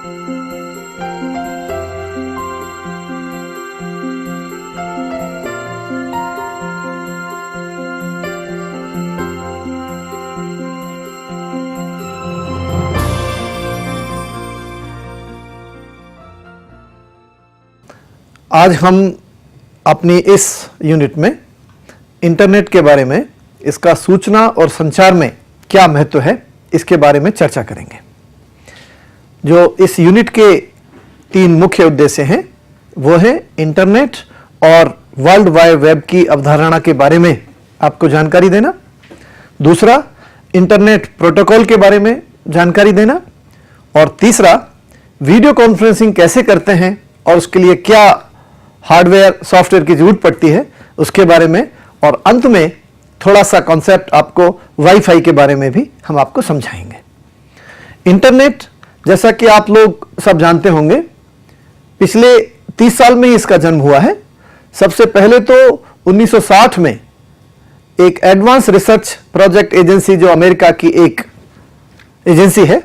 आज हम अपनी इस यूनिट में इंटरनेट के बारे में, इसका सूचना और संचार में क्या महत्व है, इसके बारे में चर्चा करेंगे। जो इस यूनिट के 3 मुख्य उद्देश्य हैं वो है इंटरनेट और वर्ल्ड वाइड वेब की अवधारणा के बारे में आपको जानकारी देना, दूसरा इंटरनेट प्रोटोकॉल के बारे में जानकारी देना, और तीसरा वीडियो कॉन्फ्रेंसिंग कैसे करते हैं और उसके लिए क्या हार्डवेयर सॉफ्टवेयर की जरूरत पड़ती है उसके बारे में, और अंत में थोड़ा सा कॉन्सेप्ट आपको वाईफाई के बारे में भी हम आपको समझाएंगे। इंटरनेट, जैसा कि आप लोग सब जानते होंगे, पिछले 30 साल में ही इसका जन्म हुआ है। सबसे पहले तो 1960 में एक एडवांस रिसर्च प्रोजेक्ट एजेंसी, जो अमेरिका की एक एजेंसी है,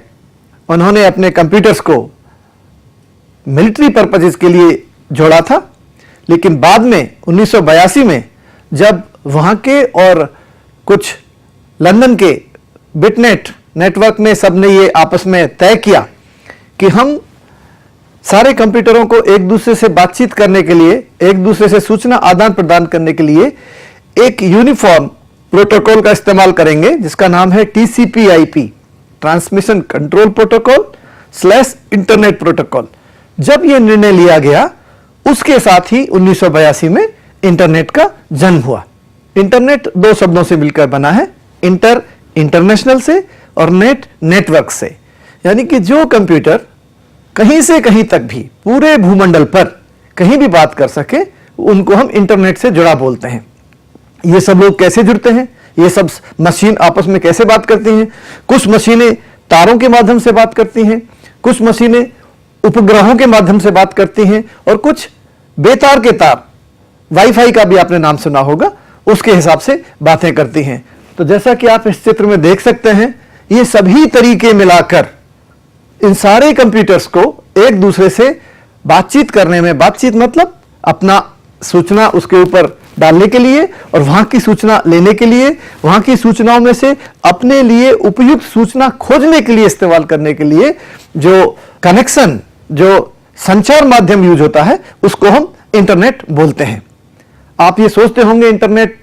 उन्होंने अपने कंप्यूटर्स को मिलिट्री पर्पजेस के लिए जोड़ा था। लेकिन बाद में 1982 में जब वहाँ के और कुछ लंदन के बिटनेट नेटवर्क में सबने ये आपस में तय किया कि हम सारे कंप्यूटरों को एक दूसरे से बातचीत करने के लिए, एक दूसरे से सूचना आदान प्रदान करने के लिए एक यूनिफॉर्म प्रोटोकॉल का इस्तेमाल करेंगे, जिसका नाम है TCP/IP, transmission control protocol / internet protocol. जब यह निर्णय लिया गया, उसके साथ ही 1982 में इंटरनेट का जन्म हुआ। इंटरनेट 2 शब्दों से मिलकर बना है, इंटर इंटरनेशनल से और नेट नेटवर्क से, यानी कि जो कंप्यूटर कहीं से कहीं तक भी पूरे भूमंडल पर कहीं भी बात कर सके, उनको हम इंटरनेट से जुड़ा बोलते हैं। ये सब लोग कैसे जुड़ते हैं, ये सब मशीन आपस में कैसे बात करती हैं? कुछ मशीनें तारों के माध्यम से बात करती हैं, कुछ मशीनें उपग्रहों के माध्यम से बात करती हैं, और कुछ बेतार के तार, वाईफाई का भी आपने नाम सुना होगा, उसके हिसाब से बातें करती हैं। तो जैसा कि आप इस चित्र में देख सकते हैं, ये सभी तरीके मिलाकर इन सारे कंप्यूटर्स को एक दूसरे से बातचीत करने में, बातचीत मतलब अपना सूचना उसके ऊपर डालने के लिए और वहां की सूचना लेने के लिए, वहां की सूचनाओं में से अपने लिए उपयुक्त सूचना खोजने के लिए, इस्तेमाल करने के लिए जो कनेक्शन, जो संचार माध्यम यूज होता है, उसको हम इंटरनेट बोलते हैं। आप ये सोचते होंगे इंटरनेट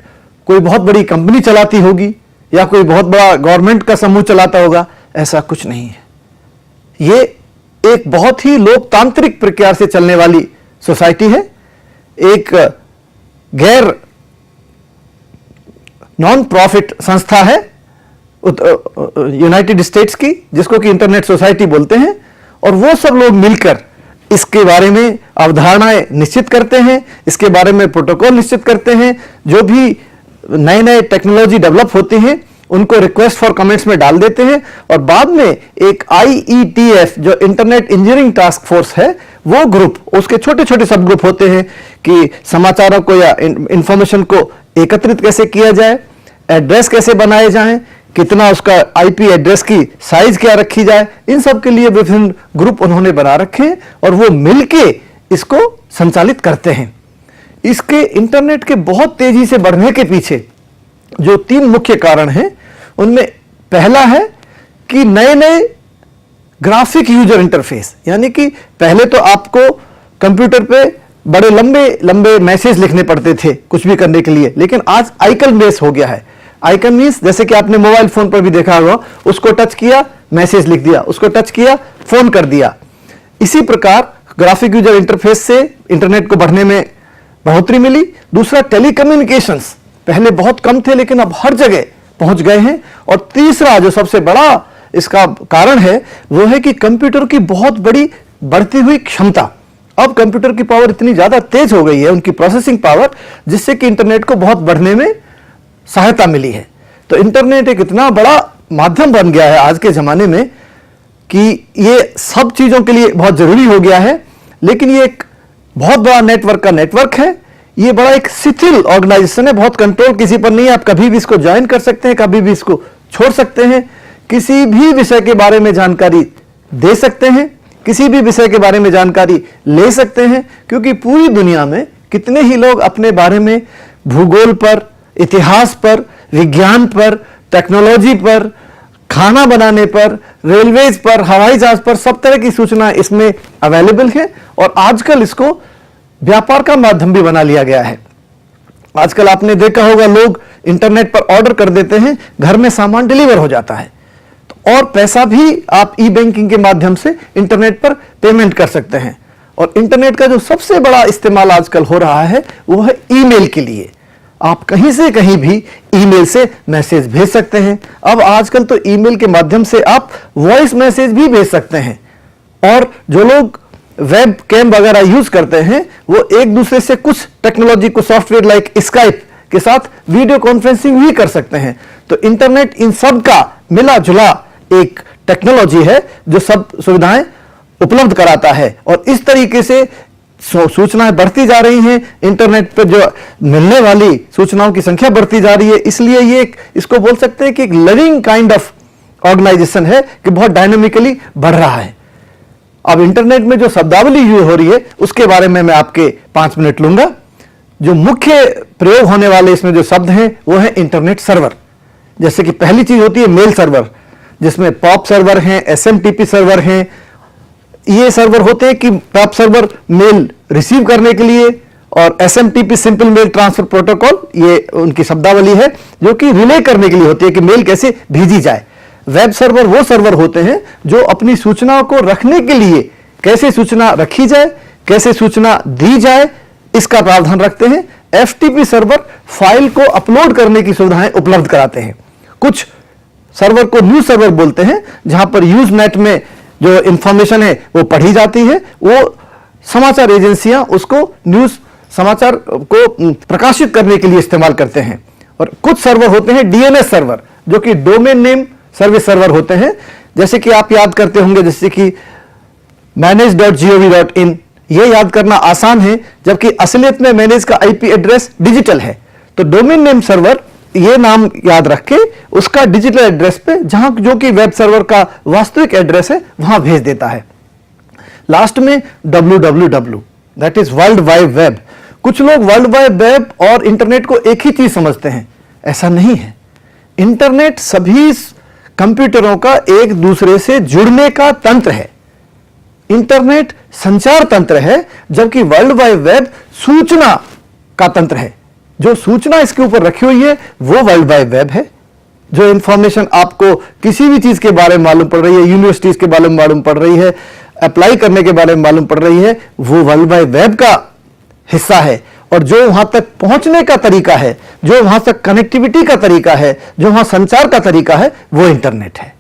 कोई बहुत बड़ी कंपनी चलाती होगी या कोई बहुत बड़ा गवर्नमेंट का समूह चलाता होगा, ऐसा कुछ नहीं है। ये एक बहुत ही लोकतांत्रिक प्रक्रिया से चलने वाली सोसाइटी है, एक गैर नॉन प्रॉफिट संस्था है यूनाइटेड स्टेट्स की, जिसको कि इंटरनेट सोसाइटी बोलते हैं, और वो सब लोग मिलकर इसके बारे में अवधारणाएं निश्चित करते हैं, इसके बारे में प्रोटोकॉल निश्चित करते हैं। जो भी नए नए टेक्नोलॉजी डेवलप होती हैं उनको रिक्वेस्ट फॉर कमेंट्स में डाल देते हैं, और बाद में एक IETF, जो इंटरनेट इंजीनियरिंग टास्क फोर्स है, वो ग्रुप, उसके छोटे छोटे सब ग्रुप होते हैं कि समाचारों को या इंफॉर्मेशन को एकत्रित कैसे किया जाए, एड्रेस कैसे बनाए जाएं, कितना उसका IP एड्रेस की साइज क्या रखी जाए, इन सब के लिए विभिन्न ग्रुप उन्होंने बना रखे हैं और वो मिलके इसको संचालित करते हैं। इसके इंटरनेट के बहुत तेजी से बढ़ने के पीछे जो 3 मुख्य कारण हैं, उनमें पहला है कि नए नए ग्राफिक यूजर इंटरफेस, यानी कि पहले तो आपको कंप्यूटर पे बड़े लंबे लंबे मैसेज लिखने पड़ते थे कुछ भी करने के लिए, लेकिन आज आइकन बेस हो गया है। आइकन मीन्स जैसे कि आपने मोबाइल फोन पर भी देखा होगा, उसको टच किया मैसेज लिख दिया, उसको टच किया फोन कर दिया। इसी प्रकार ग्राफिक यूजर इंटरफेस से इंटरनेट को बढ़ने में बढ़ोतरी मिली। दूसरा, टेलीकम्युनिकेशंस पहले बहुत कम थे लेकिन अब हर जगह पहुंच गए हैं। और तीसरा जो सबसे बड़ा इसका कारण है वो है कि कंप्यूटर की बहुत बड़ी बढ़ती हुई क्षमता। अब कंप्यूटर की पावर इतनी ज्यादा तेज हो गई है, उनकी प्रोसेसिंग पावर, जिससे कि इंटरनेट को बहुत बढ़ने में सहायता मिली है। तो इंटरनेट एक इतना बड़ा माध्यम बन गया है आज के जमाने में कि ये सब चीजों के लिए बहुत जरूरी हो गया है। लेकिन ये एक बहुत बड़ा नेटवर्क का नेटवर्क है, ये बड़ा एक शिथिल ऑर्गेनाइजेशन है, बहुत कंट्रोल किसी पर नहीं है। आप कभी भी इसको ज्वाइन कर सकते हैं, कभी भी इसको छोड़ सकते हैं, किसी भी विषय के बारे में जानकारी दे सकते हैं, किसी भी विषय के बारे में जानकारी ले सकते हैं, क्योंकि पूरी दुनिया में कितने ही लोग अपने बारे में भूगोल पर, इतिहास पर, विज्ञान पर, टेक्नोलॉजी पर, खाना बनाने पर, रेलवेज पर, हवाई जहाज पर, सब तरह की सूचना इसमें अवेलेबल है। और आजकल इसको व्यापार का माध्यम भी बना लिया गया है। आजकल आपने देखा होगा, लोग इंटरनेट पर ऑर्डर कर देते हैं, घर में सामान डिलीवर हो जाता है, तो और पैसा भी आप ई बैंकिंग के माध्यम से इंटरनेट पर पेमेंट कर सकते हैं। और इंटरनेट का जो सबसे बड़ा इस्तेमाल आजकल हो रहा है वो है ईमेल के लिए। आप कहीं से कहीं भी ईमेल से मैसेज भेज सकते हैं। अब आजकल तो ईमेल के माध्यम से आप वॉइस मैसेज भी भेज सकते हैं। और जो लोग वेब कैम वगैरह यूज करते हैं वो एक दूसरे से कुछ टेक्नोलॉजी को, सॉफ्टवेयर लाइक स्काइप के साथ वीडियो कॉन्फ्रेंसिंग भी कर सकते हैं। तो इंटरनेट इन सब का मिला जुला एक टेक्नोलॉजी है जो सब सुविधाएं उपलब्ध कराता है। और इस तरीके से सूचनाएं बढ़ती जा रही हैं, इंटरनेट पर जो मिलने वाली सूचनाओं की संख्या बढ़ती जा रही है। इसलिए ये इसको बोल सकते हैं कि एक लिविंग काइंड ऑफ ऑर्गेनाइजेशन है कि बहुत डायनामिकली बढ़ रहा है। अब इंटरनेट में जो शब्दावली यूज हो रही है उसके बारे में मैं आपके 5 मिनट लूंगा। जो मुख्य प्रयोग होने वाले इसमें जो शब्द हैं वो है इंटरनेट सर्वर। जैसे कि पहली चीज होती है मेल सर्वर, जिसमें पॉप सर्वर हैं, एसएमटीपी सर्वर हैं। ये सर्वर होते हैं कि पॉप सर्वर मेल रिसीव करने के लिए, और SMTP simple mail transfer protocol ये उनकी शब्दावली है जो कि रिले करने के लिए होती है कि मेल कैसे भेजी जाए। वेब सर्वर वो सर्वर होते हैं जो अपनी सूचनाओं को रखने के लिए कैसे सूचना रखी जाए, कैसे सूचना दी जाए, इसका प्रावधान रखते हैं। एफटीपी सर्वर फाइल को अपलोड करने की सुविधाएं उपलब्ध कराते हैं। कुछ सर्वर को न्यूज सर्वर बोलते हैं, जहां पर यूज नेट में जो इंफॉर्मेशन है वो पढ़ी जाती है। वो समाचार एजेंसियां उसको न्यूज समाचार को प्रकाशित करने के लिए इस्तेमाल करते हैं। और कुछ सर्वर होते हैं डीएनएस सर्वर, जो कि डोमेन नेम सर्विस सर्वर होते हैं। जैसे कि आप याद करते होंगे, जैसे कि manage.gov.in, ये याद करना आसान है, जबकि असलियत में मैनेज का आईपी एड्रेस डिजिटल है। तो डोमेन नेम सर्वर ये नाम याद रख के उसका डिजिटल एड्रेस पे, जहां जो कि वेब सर्वर का वास्तविक एड्रेस है, वहां भेज देता है। लास्ट में www, that is world wide web. कुछ लोग वर्ल्ड वाइड वेब और इंटरनेट को एक ही चीज समझते हैं, ऐसा नहीं है। इंटरनेट सभी कंप्यूटरों का एक दूसरे से जुड़ने का तंत्र है। इंटरनेट संचार तंत्र है, जबकि वर्ल्ड वाइड वेब सूचना का तंत्र है। जो सूचना इसके ऊपर रखी हुई है वो वर्ल्ड वाइड वेब है। जो इंफॉर्मेशन आपको किसी भी चीज के बारे में मालूम पड़ रही है, यूनिवर्सिटीज के बारे में मालूम पड़ रही है, अप्लाई करने के बारे में मालूम पड़ रही है, वो वर्ल्ड वाइड वेब का हिस्सा है। और जो वहां तक पहुंचने का तरीका है, जो वहां तक कनेक्टिविटी का तरीका है, जो वहां संचार का तरीका है, वो इंटरनेट है।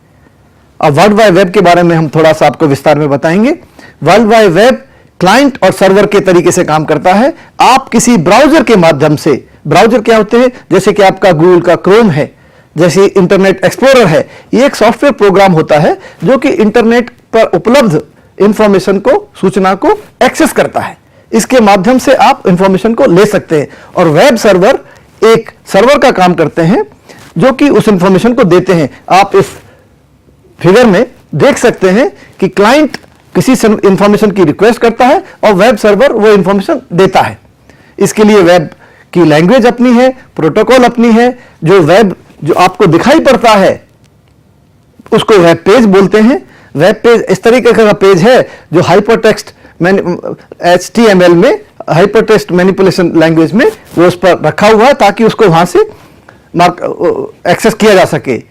अब वर्ल्ड वाइड वेब के बारे में हम थोड़ा सा आपको विस्तार में बताएंगे। वर्ल्ड वाइड वेब क्लाइंट और सर्वर के तरीके से काम करता है। आप किसी ब्राउजर के माध्यम से, ब्राउजर क्या होते हैं, जैसे कि आपका गूगल का क्रोम है, जैसे इंटरनेट एक्सप्लोरर है, ये एक सॉफ्टवेयर प्रोग्राम होता है जो कि इंटरनेट पर उपलब्ध इंफॉर्मेशन को, सूचना को एक्सेस करता है। इसके माध्यम से आप इंफॉर्मेशन को ले सकते हैं। और वेब सर्वर एक सर्वर का काम करते हैं जो कि उस इंफॉर्मेशन को देते हैं। आप इस फिगर में देख सकते हैं कि क्लाइंट किसी इंफॉर्मेशन की रिक्वेस्ट करता है और वेब सर्वर वो इंफॉर्मेशन देता है। इसके लिए वेब की लैंग्वेज अपनी है, प्रोटोकॉल अपनी है। जो वेब जो आपको दिखाई पड़ता है उसको वेब पेज बोलते हैं। वेब पेज इस तरीके का पेज है जो हाइपरटेक्स्ट HTML में, हाइपरटेक्स्ट मैनिपुलेशन लैंग्वेज में वो उस पर रखा हुआ है ताकि उसको वहां से एक्सेस किया जा सके।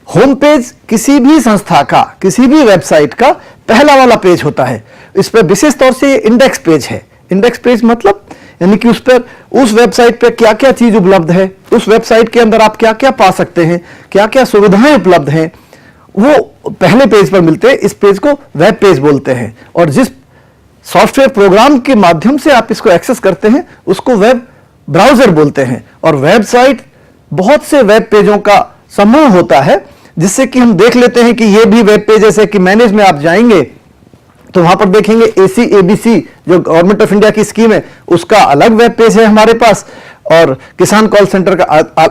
होम पेज किसी भी संस्था का, किसी भी वेबसाइट का पहला वाला पेज होता है। इस पर विशेष तौर से इंडेक्स पेज है। इंडेक्स पेज मतलब यानी कि उस पर, उस वेबसाइट पर क्या क्या चीज उपलब्ध है, उस वेबसाइट के अंदर आप क्या क्या पा सकते हैं, क्या क्या सुविधाएं उपलब्ध हैं, वो पहले पेज पर मिलते हैं। इस पेज को वेब पेज बोलते हैं। और जिस सॉफ्टवेयर प्रोग्राम के माध्यम से आप इसको एक्सेस करते हैं उसको वेब ब्राउजर बोलते हैं। और वेबसाइट बहुत से वेब पेजों का समूह होता है, जिससे कि हम देख लेते हैं कि ये भी वेब पेज, जैसे कि मैनेज में आप जाएंगे तो वहां पर देखेंगे ACABC जो गवर्नमेंट ऑफ इंडिया की स्कीम है उसका अलग वेब पेज है हमारे पास, और किसान कॉल सेंटर का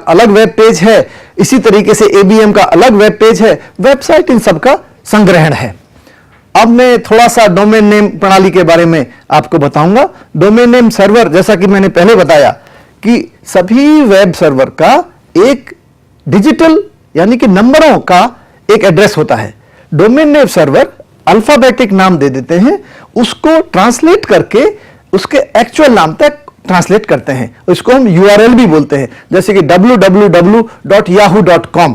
अलग वेब पेज है। इसी तरीके से ABM का अलग वेब पेज है। वेबसाइट इन सब का संग्रहण है। अब मैं थोड़ा सा डोमेन नेम प्रणाली के बारे में आपको बताऊंगा। डोमेन नेम सर्वर, जैसा कि मैंने पहले बताया कि सभी वेब सर्वर का एक डिजिटल यानी कि नंबरों का एक एड्रेस होता है। डोमेन नेम सर्वर अल्फाबेटिक नाम दे देते हैं, उसको ट्रांसलेट करके उसके एक्चुअल नाम तक ट्रांसलेट करते हैं। इसको हम URL भी बोलते हैं, जैसे कि www.yahoo.com,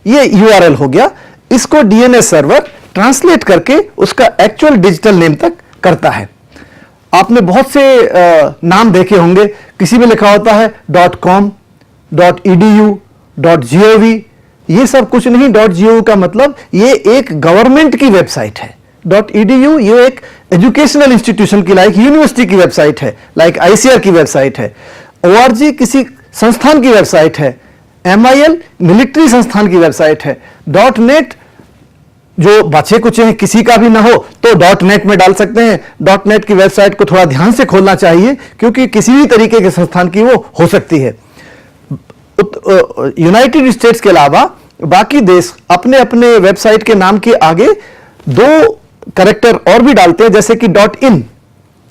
ये URL हो गया। इसको DNS सर्वर ट्रांसलेट करके उसका एक्चुअल डिजिटल नेम तक करता है। आपने बहुत से नाम देखे होंगे, किसी में लिखा होता है .com, .edu, .gov। ये सब कुछ नहीं। .gov का मतलब ये एक गवर्नमेंट की वेबसाइट है। .edu ये एक एजुकेशनल इंस्टीट्यूशन की, लाइक यूनिवर्सिटी की वेबसाइट है, लाइक ICAR की वेबसाइट है। org किसी संस्थान की वेबसाइट है। MIL मिलिट्री संस्थान की वेबसाइट है। .net जो बचे कुछ हैं, किसी का भी ना हो तो .net में डाल सकते हैं। .net की वेबसाइट को थोड़ा ध्यान से खोलना चाहिए, क्योंकि किसी भी तरीके के संस्थान की वो हो सकती है। यूनाइटेड स्टेट्स के अलावा बाकी देश अपने अपने वेबसाइट के नाम के आगे 2 कैरेक्टर और भी डालते हैं, जैसे कि .in,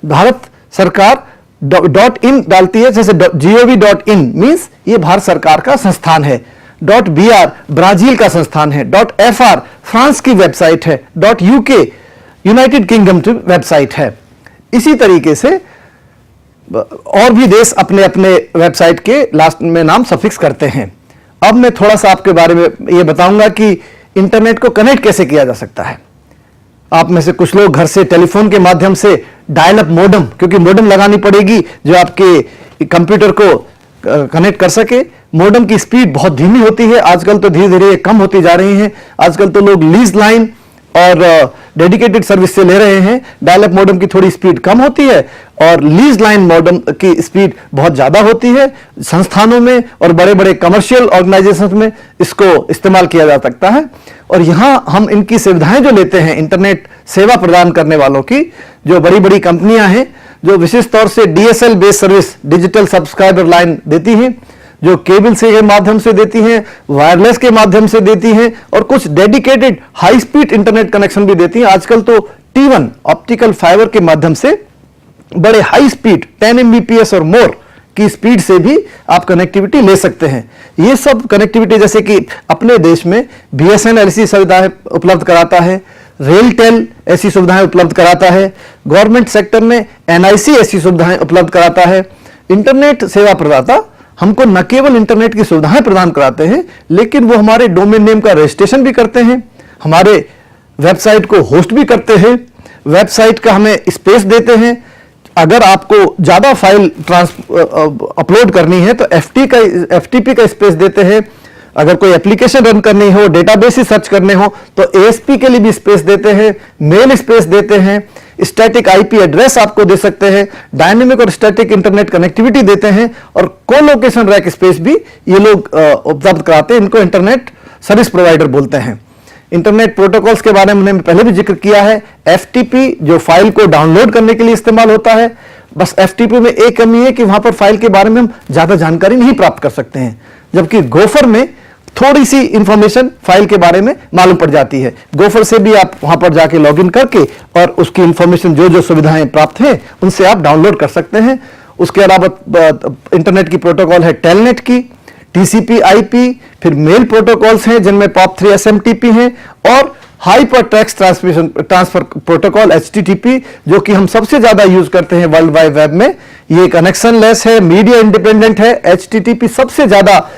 भारत सरकार .in डालती है, जैसे gov.in मींस ये भारत सरकार का संस्थान है। .br ब्राजील का संस्थान है। .fr फ्रांस की वेबसाइट है। .uk यूनाइटेड किंगडम की वेबसाइट है। इसी तरीके से और भी देश अपने अपने वेबसाइट के लास्ट में नाम सफिक्स करते हैं। अब मैं थोड़ा सा आपके बारे में ये बताऊंगा कि इंटरनेट को कनेक्ट कैसे किया जा सकता है। आप में से कुछ लोग घर से टेलीफोन के माध्यम से डायल अप मोडम, क्योंकि मोडम लगानी पड़ेगी जो आपके कंप्यूटर को कनेक्ट कर सके। मोडम की स्पीड बहुत धीमी होती है, आजकल तो धीरे धीरे कम होती जा रही है। आजकल तो लोग लीज लाइन और डेडिकेटेड सर्विस से ले रहे हैं। डायल अप मोडम की थोड़ी स्पीड कम होती है और लीज लाइन मोडम की स्पीड बहुत ज्यादा होती है। संस्थानों में और बड़े बड़े कमर्शियल ऑर्गेनाइजेशंस में इसको इस्तेमाल किया जा सकता है। और यहां हम इनकी सुविधाएं जो लेते हैं इंटरनेट सेवा प्रदान करने वालों की, जो बड़ी बड़ी कंपनियां हैं जो विशेष तौर से DSL based service, digital subscriber line देती हैं, जो केबल से माध्यम से देती हैं, वायरलेस के माध्यम से देती हैं, और कुछ dedicated high speed internet connection भी देती हैं। आजकल तो T1 ऑप्टिकल फाइबर के माध्यम से बड़े हाई स्पीड 10 Mbps और मोर की स्पीड से भी आप कनेक्टिविटी ले सकते हैं। ये सब कनेक्टिविटी, जैसे कि अपने देश में BSNL ऐसी सुविधाएं उपलब्ध कराता है, रेलटेल ऐसी सुविधाएं उपलब्ध कराता है, गवर्नमेंट सेक्टर में NIC ऐसी सुविधाएं उपलब्ध कराता है। इंटरनेट सेवा प्रदाता हमको न केवल इंटरनेट की सुविधाएं प्रदान कराते हैं, लेकिन वो हमारे डोमेन नेम का रजिस्ट्रेशन भी करते हैं, हमारे वेबसाइट को होस्ट भी करते हैं, वेबसाइट का हमें स्पेस देते हैं। अगर आपको ज्यादा फाइल अपलोड करनी है तो FTP का स्पेस देते हैं। अगर कोई एप्लीकेशन रन करनी हो, डेटाबेस सर्च करने हो तो ASP के लिए भी स्पेस देते हैं, मेल स्पेस देते हैं, स्टैटिक IP एड्रेस आपको दे सकते हैं, डायनेमिक और स्टैटिक इंटरनेट कनेक्टिविटी देते हैं, और कोलोकेशन रैक स्पेस भी ये लोग उपलब्ध कराते हैं। इनको इंटरनेट सर्विस प्रोवाइडर बोलते हैं। इंटरनेट प्रोटोकॉल्स के बारे में मैंने पहले भी जिक्र किया है। FTP जो फाइल को डाउनलोड करने के लिए इस्तेमाल होता है, बस FTP में एक कमी है कि वहां पर फाइल के बारे में हम ज्यादा जानकारी नहीं प्राप्त कर सकते हैं, जबकि गोफर में थोड़ी सी इंफॉर्मेशन फाइल के बारे में मालूम पड़ जाती है। गोफर से भी आप वहां पर जाके लॉगिन करके और उसकी इंफॉर्मेशन जो जो सुविधाएं प्राप्त हैं उनसे आप डाउनलोड कर सकते हैं। उसके अलावा इंटरनेट की प्रोटोकॉल है टेलनेट की, TCP/IP, फिर मेल प्रोटोकॉल्स हैं जिनमें POP3 SMTP हैं, और hyper text transfer protocol HTTP, जो कि हम सबसे ज्यादा यूज करते हैं वर्ल्ड वाइड वेब में। ये कनेक्शन लेस है, मीडिया इंडिपेंडेंट है। HTTP सबसे ज्यादा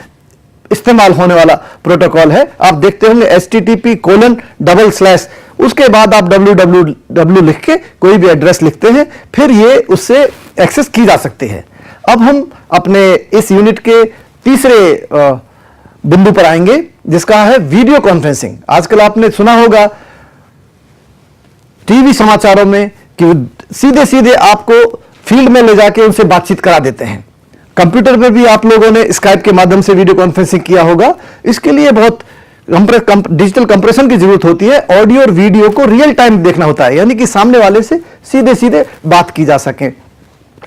इस्तेमाल होने वाला प्रोटोकॉल है। आप देखते होंगे http:// उसके बाद आप www लिख के कोई भी एड्रेस लिखते हैं, फिर ये उससे एक्सेस की जा सकती है। अब हम अपने इस यूनिट के तीसरे बिंदु पर आएंगे, जिसका है वीडियो कॉन्फ्रेंसिंग। आजकल आपने सुना होगा टीवी समाचारों में कि सीधे सीधे आपको फील्ड में ले जाके उनसे बातचीत करा देते हैं। कंप्यूटर में भी आप लोगों ने स्काइप के माध्यम से वीडियो कॉन्फ्रेंसिंग किया होगा। इसके लिए बहुत डिजिटल कंप्रेशन की जरूरत होती है। ऑडियो और वीडियो को रियल टाइम देखना होता है, यानी कि सामने वाले से सीधे सीधे बात की जा सके।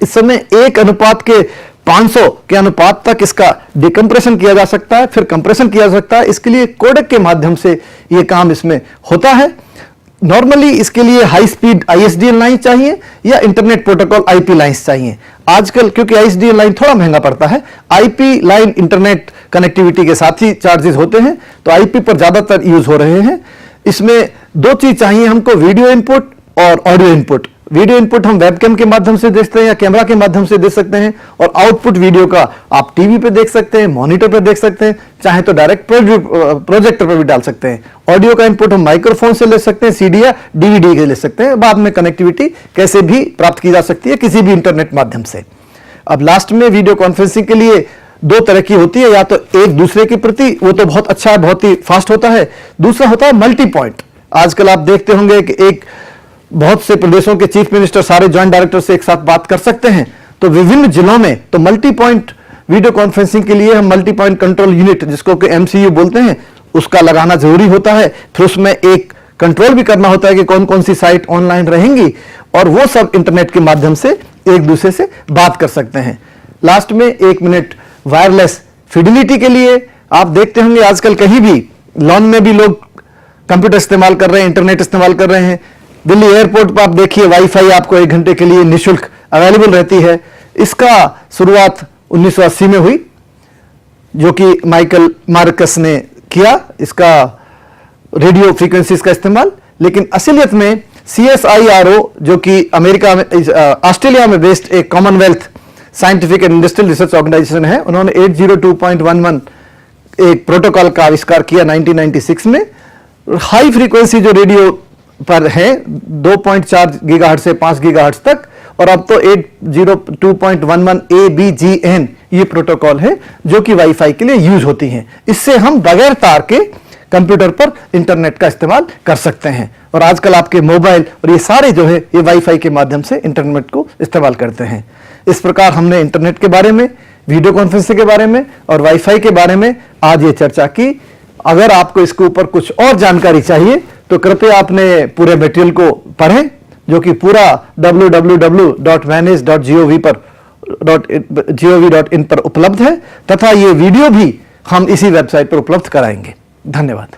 इस समय 1 के 500 के अनुपात तक इसका डिकम्प्रेशन किया जा सकता है, फिर कंप्रेशन किया जा सकता है। इसके लिए कोडेक के माध्यम से यह काम इसमें होता है। नॉर्मली इसके लिए हाई स्पीड ISDN लाइन चाहिए या इंटरनेट प्रोटोकॉल IP लाइंस चाहिए। आजकल क्योंकि ISDN लाइन थोड़ा महंगा पड़ता है, IP लाइन इंटरनेट कनेक्टिविटी के साथ ही चार्जेस होते हैं, तो IP पर ज्यादातर यूज हो रहे हैं। इसमें दो चीज चाहिए हमको, वीडियो इनपुट और ऑडियो इनपुट। वीडियो इनपुट हम वेबकैम के माध्यम से देखते हैं या कैमरा के माध्यम से दे सकते हैं, और आउटपुट वीडियो का आप टीवी पे देख सकते हैं, मॉनिटर पे देख सकते हैं, चाहे तो डायरेक्ट प्रोजेक्टर पर भी डाल सकते हैं। ऑडियो का इनपुट हम माइक्रोफोन से ले सकते हैं, CD या DVD के ले सकते हैं। बाद में कनेक्टिविटी कैसे भी प्राप्त की जा सकती है, किसी भी इंटरनेट माध्यम से। अब लास्ट में वीडियो कॉन्फ्रेंसिंग के लिए दो तरह की होती है, या तो एक दूसरे के प्रति, वो तो बहुत अच्छा, बहुत ही फास्ट होता है। दूसरा होता है मल्टी पॉइंट। आजकल आप देखते होंगे कि एक बहुत से प्रदेशों के चीफ मिनिस्टर सारे ज्वाइंट डायरेक्टर से एक साथ बात कर सकते हैं, तो विभिन्न जिलों में तो मल्टी पॉइंट वीडियो कॉन्फ्रेंसिंग के लिए हम मल्टी पॉइंट कंट्रोल यूनिट, जिसको कि MCU बोलते हैं, उसका लगाना जरूरी होता है। फिर उसमें एक कंट्रोल भी करना होता है कि कौन कौन सी साइट ऑनलाइन रहेंगी, और वो सब इंटरनेट के माध्यम से एक दूसरे से बात कर सकते हैं। लास्ट में 1 मिनट वायरलेस फिडिलिटी के लिए आप देखते होंगे आजकल कहीं भी लॉन में भी लोग कंप्यूटर इस्तेमाल कर रहे हैं, इंटरनेट इस्तेमाल कर रहे हैं। दिल्ली एयरपोर्ट पर आप देखिए वाईफाई आपको 1 घंटे के लिए निःशुल्क अवेलेबल रहती है। इसका शुरुआत 1980 में हुई, जो कि माइकल मार्कस ने किया, इसका रेडियो फ्रीक्वेंसीज का इस्तेमाल। लेकिन असलियत में CSIRO, जो कि अमेरिका में, ऑस्ट्रेलिया में बेस्ड एक Commonwealth scientific and industrial research organisation है, उन्होंने 802.11 एक प्रोटोकॉल का आविष्कार किया 1996 में। हाई फ्रीक्वेंसी जो रेडियो पर है 2.4 गीगाहर्ट्ज से 5 गीगाहर्ट्ज तक, और अब तो 802.11 ABGN ये प्रोटोकॉल है जो कि वाईफाई के लिए यूज होती हैं। इससे हम बगैर तार के कंप्यूटर पर इंटरनेट का इस्तेमाल कर सकते हैं, और आजकल आपके मोबाइल और ये सारे जो है ये वाईफाई के माध्यम से इंटरनेट को इस्तेमाल करते हैं। इस प्रकार हमने इंटरनेट के बारे में, वीडियो कॉन्फ्रेंसिंग के बारे में और वाईफाई के बारे में आज ये चर्चा की। अगर आपको इसके ऊपर कुछ और जानकारी चाहिए तो कृपया अपने पूरे मटेरियल को पढ़ें, जो कि पूरा www.manage.gov.in पर उपलब्ध है, तथा ये वीडियो भी हम इसी वेबसाइट पर उपलब्ध कराएंगे। धन्यवाद।